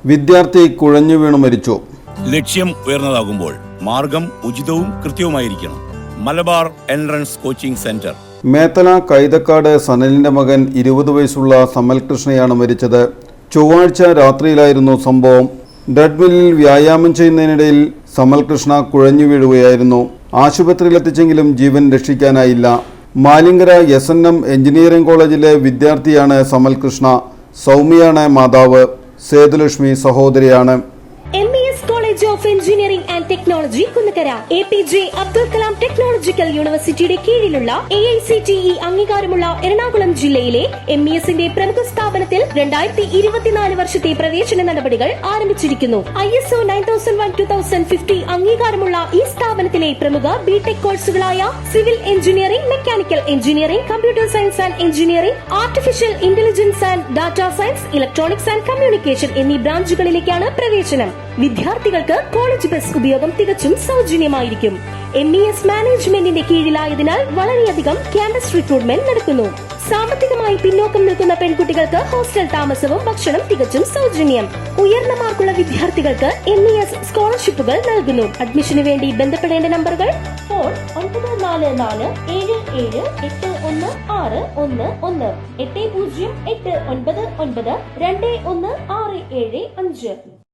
വിദ്യാർത്ഥി കുഴഞ്ഞു വീണു മരിച്ചു. ലക്ഷ്യം ഉയർന്നതാകുമ്പോൾ മാർഗം ഉചിതവും കൃത്യവുമായിരിക്കണം. Malabar entrance coaching centre. Methala Kaithakkad സനലിന്റെ മകൻ 20 വയസ്സുള്ള സമൽ കൃഷ്ണയാണ് മരിച്ചത്. ചൊവ്വാഴ്ച രാത്രിയിലായിരുന്നു സംഭവം. ട്രെഡ്മില്ലിൽ വ്യായാമം ചെയ്യുന്നതിനിടയിൽ സമൽ കൃഷ്ണ കുഴഞ്ഞു വീഴുകയായിരുന്നു. ആശുപത്രിയിലെത്തിച്ചെങ്കിലും ജീവൻ രക്ഷിക്കാനായില്ല. മാലിങ്കര SNM എഞ്ചിനീയറിംഗ് കോളേജിലെ വിദ്യാർത്ഥിയാണ് സമൽ കൃഷ്ണ. സൗമ്യയാണ് മാതാവ്. സേതുലക്ഷ്മി സഹോദരിയാണ്. MES college of engineering and technology Kunnakkara APJ Abdul Kalam technological യൂണിവേഴ്സിറ്റിയുടെ കീഴിലുള്ള AICTE അംഗീകാരമുള്ള എറണാകുളം ജില്ലയിലെ MESന്റെ പ്രമുഖ സ്ഥാപനത്തിൽ 2024 വർഷത്തെ പ്രവേശന നടപടികൾ ആരംഭിച്ചിരിക്കുന്നു. ISO 9001:2050 അംഗീകാരമുള്ള ഈ സ്ഥാപനത്തിലെ പ്രമുഖ BTech കോഴ്സുകളായ civil engineering, mechanical engineering, computer science and engineering, artificial intelligence and data science, electronics and communication എന്നീ ബ്രാഞ്ചുകളിലേക്കാണ് പ്രവേശനം. വിദ്യാർത്ഥികൾക്ക് കോളേജ് ബസ് ഉപയോഗം തികച്ചും സൗജന്യമായിരിക്കും. MES മാനേജ്മെന്റിന്റെ കീഴിലായതിനാൽ വളരെയധികം ക്യാമ്പസ് റിക്രൂട്ട്മെന്റ് നടക്കുന്നു. സാമ്പത്തികമായി പിന്നോക്കം നിൽക്കുന്ന പെൺകുട്ടികൾക്ക് ഹോസ്റ്റൽ താമസവും ഭക്ഷണം തികച്ചും സൗജന്യം. ഉയർന്ന മാർക്കുള്ള വിദ്യാർത്ഥികൾക്ക് MES സ്കോളർഷിപ്പുകൾ നൽകുന്നു. അഡ്മിഷന് വേണ്ടി ബന്ധപ്പെടേണ്ട നമ്പറുകൾ: ഫോൺ 944 77 8161 8089 21675.